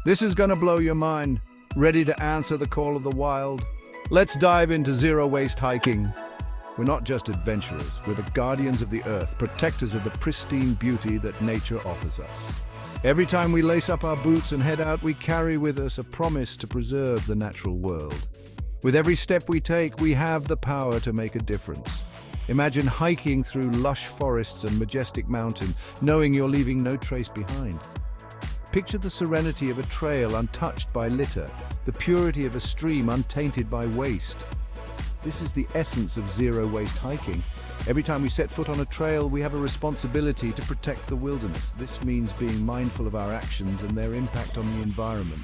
This is gonna blow your mind. Ready to answer the call of the wild? Let's dive into zero-waste hiking. We're not just adventurers, we're the guardians of the earth, protectors of the pristine beauty that nature offers us. Every time we lace up our boots and head out, we carry with us a promise to preserve the natural world. With every step we take, we have the power to make a difference. Imagine hiking through lush forests and majestic mountains, knowing you're leaving no trace behind. Picture the serenity of a trail untouched by litter, the purity of a stream untainted by waste. This is the essence of zero-waste hiking. Every time we set foot on a trail, we have a responsibility to protect the wilderness. This means being mindful of our actions and their impact on the environment.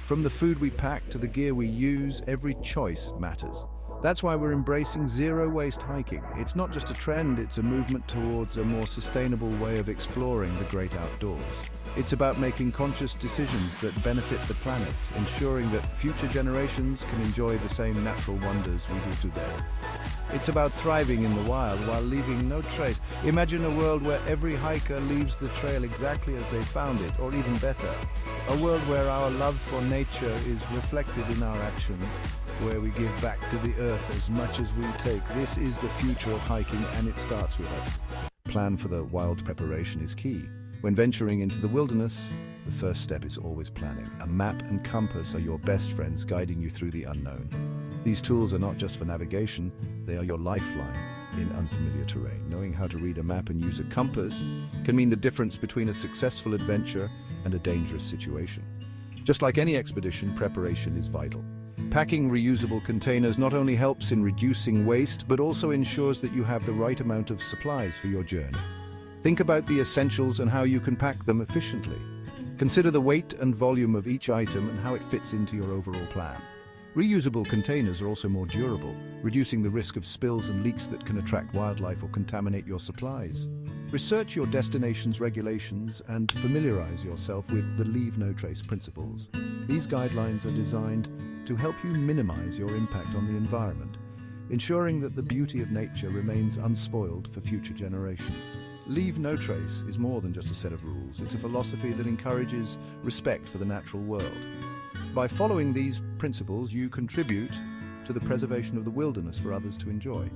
From the food we pack to the gear we use, every choice matters. That's why we're embracing zero-waste hiking. It's not just a trend, it's a movement towards a more sustainable way of exploring the great outdoors. It's about making conscious decisions that benefit the planet, ensuring that future generations can enjoy the same natural wonders we do today. It's about thriving in the wild while leaving no trace. Imagine a world where every hiker leaves the trail exactly as they found it, or even better. A world where our love for nature is reflected in our actions, where we give back to the earth as much as we take. This is the future of hiking, and it starts with us. Plan for the wild preparation is key. When venturing into the wilderness, the first step is always planning. A map and compass are your best friends guiding you through the unknown. These tools are not just for navigation, they are your lifeline in unfamiliar terrain. Knowing how to read a map and use a compass can mean the difference between a successful adventure and a dangerous situation. Just like any expedition, preparation is vital. Packing reusable containers not only helps in reducing waste, but also ensures that you have the right amount of supplies for your journey. Think about the essentials and how you can pack them efficiently. Consider the weight and volume of each item and how it fits into your overall plan. Reusable containers are also more durable, reducing the risk of spills and leaks that can attract wildlife or contaminate your supplies. Research your destination's regulations and familiarize yourself with the Leave No Trace principles. These guidelines are designed to help you minimize your impact on the environment, ensuring that the beauty of nature remains unspoiled for future generations. Leave No Trace is more than just a set of rules. It's a philosophy that encourages respect for the natural world. By following these principles, you contribute to the preservation of the wilderness for others to enjoy.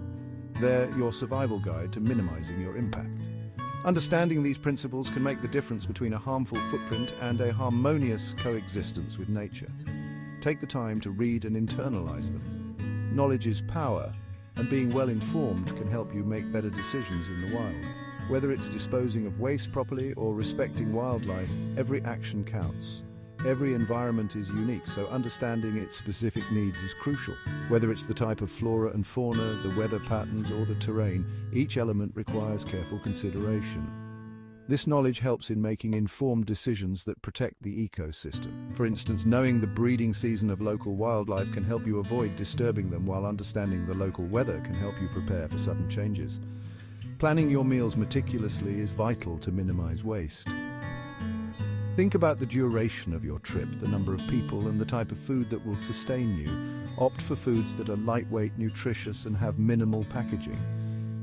They're your survival guide to minimizing your impact. Understanding these principles can make the difference between a harmful footprint and a harmonious coexistence with nature. Take the time to read and internalize them. Knowledge is power, and being well informed can help you make better decisions in the wild. Whether it's disposing of waste properly or respecting wildlife, every action counts. Every environment is unique, so understanding its specific needs is crucial. Whether it's the type of flora and fauna, the weather patterns, or the terrain, each element requires careful consideration. This knowledge helps in making informed decisions that protect the ecosystem. For instance, knowing the breeding season of local wildlife can help you avoid disturbing them, while understanding the local weather can help you prepare for sudden changes. Planning your meals meticulously is vital to minimize waste. Think about the duration of your trip, the number of people, and the type of food that will sustain you. Opt for foods that are lightweight, nutritious, and have minimal packaging.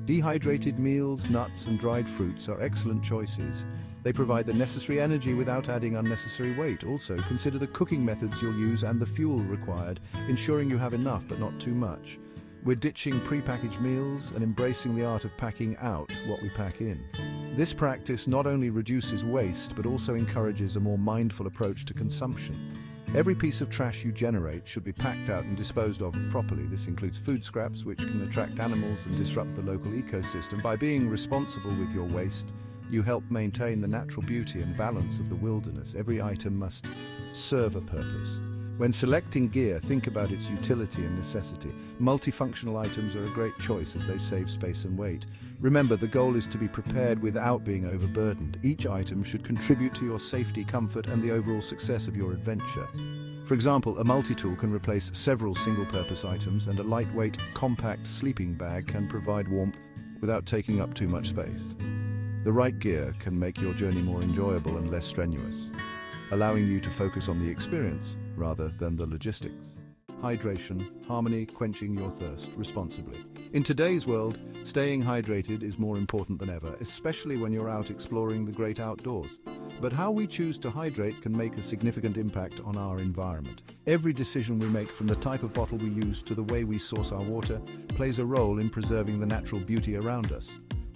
Dehydrated meals, nuts, and dried fruits are excellent choices. They provide the necessary energy without adding unnecessary weight. Also, consider the cooking methods you'll use and the fuel required, ensuring you have enough but not too much. We're ditching prepackaged meals and embracing the art of packing out what we pack in. This practice not only reduces waste, but also encourages a more mindful approach to consumption. Every piece of trash you generate should be packed out and disposed of properly. This includes food scraps, which can attract animals and disrupt the local ecosystem. By being responsible with your waste, you help maintain the natural beauty and balance of the wilderness. Every item must serve a purpose. When selecting gear, think about its utility and necessity. Multifunctional items are a great choice as they save space and weight. Remember, the goal is to be prepared without being overburdened. Each item should contribute to your safety, comfort, and the overall success of your adventure. For example, a multi-tool can replace several single-purpose items, and a lightweight, compact sleeping bag can provide warmth without taking up too much space. The right gear can make your journey more enjoyable and less strenuous, allowing you to focus on the experience rather than the logistics. Hydration, harmony, quenching your thirst responsibly. In today's world, staying hydrated is more important than ever, especially when you're out exploring the great outdoors. But how we choose to hydrate can make a significant impact on our environment. Every decision we make, from the type of bottle we use to the way we source our water, plays a role in preserving the natural beauty around us.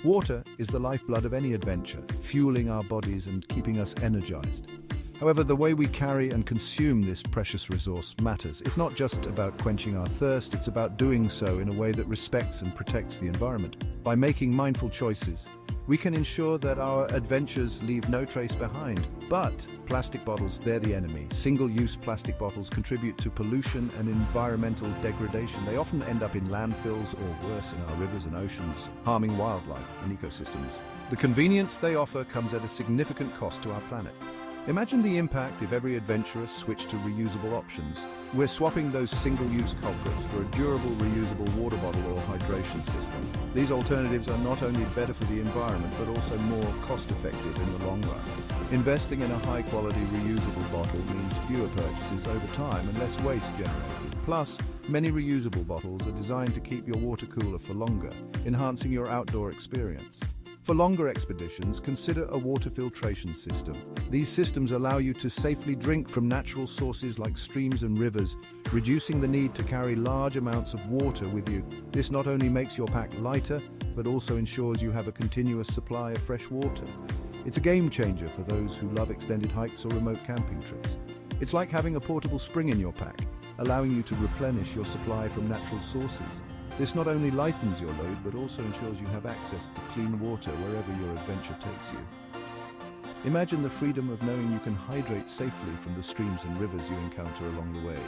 Water is the lifeblood of any adventure, fueling our bodies and keeping us energized. However, the way we carry and consume this precious resource matters. It's not just about quenching our thirst, it's about doing so in a way that respects and protects the environment. By making mindful choices, we can ensure that our adventures leave no trace behind. But plastic bottles, they're the enemy. Single-use plastic bottles contribute to pollution and environmental degradation. They often end up in landfills or worse, in our rivers and oceans, harming wildlife and ecosystems. The convenience they offer comes at a significant cost to our planet. Imagine the impact if every adventurer switched to reusable options. We're swapping those single-use culprits for a durable, reusable water bottle or hydration system. These alternatives are not only better for the environment, but also more cost-effective in the long run. Investing in a high-quality, reusable bottle means fewer purchases over time and less waste generated. Plus, many reusable bottles are designed to keep your water cooler for longer, enhancing your outdoor experience. For longer expeditions, consider a water filtration system. These systems allow you to safely drink from natural sources like streams and rivers, reducing the need to carry large amounts of water with you. This not only makes your pack lighter, but also ensures you have a continuous supply of fresh water. It's a game changer for those who love extended hikes or remote camping trips. It's like having a portable spring in your pack, allowing you to replenish your supply from natural sources. This not only lightens your load, but also ensures you have access to clean water wherever your adventure takes you. Imagine the freedom of knowing you can hydrate safely from the streams and rivers you encounter along the way.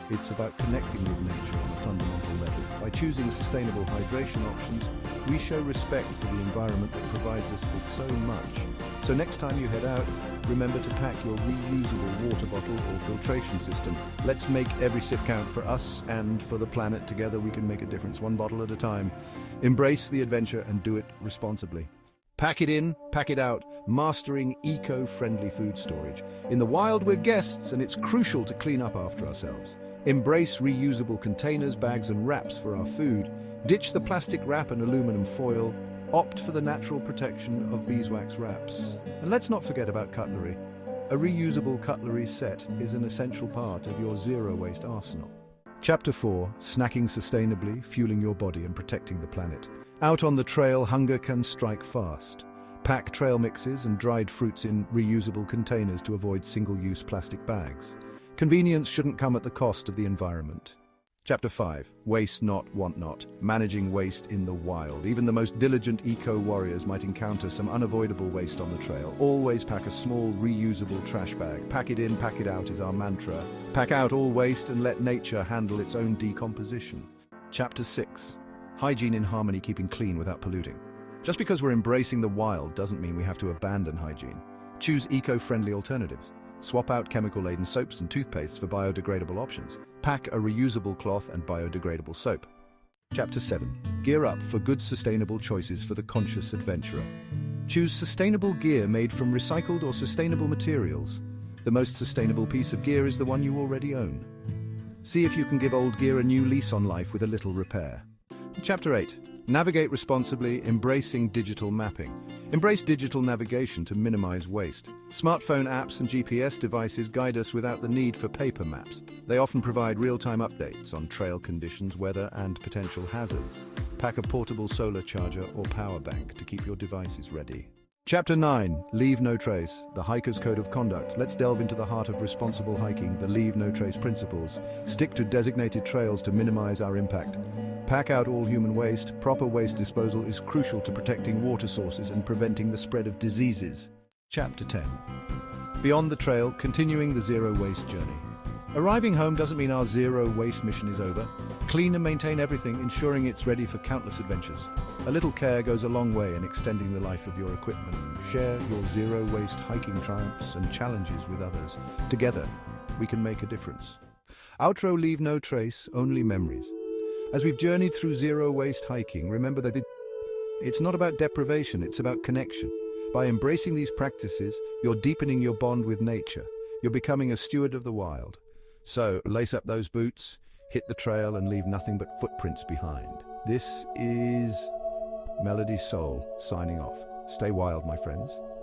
It's about connecting with nature on a fundamental level. By choosing sustainable hydration options, we show respect for the environment that provides us with so much. So next time you head out, remember to pack your reusable water bottle or filtration system. Let's make every sip count for us and for the planet. Together we can make a difference, one bottle at a time. Embrace the adventure and do it responsibly. Pack it in, pack it out, mastering eco-friendly food storage. In the wild, we're guests, and it's crucial to clean up after ourselves. Embrace reusable containers, bags and wraps for our food. Ditch the plastic wrap and aluminum foil. Opt for the natural protection of beeswax wraps. And let's not forget about cutlery. A reusable cutlery set is an essential part of your zero-waste arsenal. Chapter 4. Snacking sustainably, fueling your body and protecting the planet. Out on the trail, hunger can strike fast. Pack trail mixes and dried fruits in reusable containers to avoid single-use plastic bags. Convenience shouldn't come at the cost of the environment. Chapter 5. Waste not, want not. Managing waste in the wild. Even the most diligent eco-warriors might encounter some unavoidable waste on the trail. Always pack a small, reusable trash bag. Pack it in, pack it out is our mantra. Pack out all waste and let nature handle its own decomposition. Chapter 6. Hygiene in harmony, keeping clean without polluting. Just because we're embracing the wild doesn't mean we have to abandon hygiene. Choose eco-friendly alternatives. Swap out chemical-laden soaps and toothpastes for biodegradable options. Pack a reusable cloth and biodegradable soap. Chapter 7. Gear up for good sustainable choices for the conscious adventurer. Choose sustainable gear made from recycled or sustainable materials. The most sustainable piece of gear is the one you already own. See if you can give old gear a new lease on life with a little repair. Chapter 8. Navigate responsibly, embracing digital mapping. Embrace digital navigation to minimize waste. Smartphone apps and GPS devices guide us without the need for paper maps. They often provide real-time updates on trail conditions, weather, and potential hazards. Pack a portable solar charger or power bank to keep your devices ready. Chapter 9. Leave no trace. The hiker's code of conduct. Let's delve into the heart of responsible hiking, the leave no trace principles. Stick to designated trails to minimize our impact. Pack out all human waste. Proper waste disposal is crucial to protecting water sources and preventing the spread of diseases. Chapter 10. Beyond the trail, continuing the zero waste journey. Arriving home doesn't mean our zero waste mission is over. Clean and maintain everything, ensuring it's ready for countless adventures. A little care goes a long way in extending the life of your equipment. Share your zero waste hiking triumphs and challenges with others. Together, we can make a difference. Outro: leave no trace, only memories. As we've journeyed through zero waste hiking, remember that it's not about deprivation, it's about connection. By embracing these practices, you're deepening your bond with nature. You're becoming a steward of the wild. So, lace up those boots, hit the trail, and leave nothing but footprints behind. This is Melody Soul signing off. Stay wild, my friends.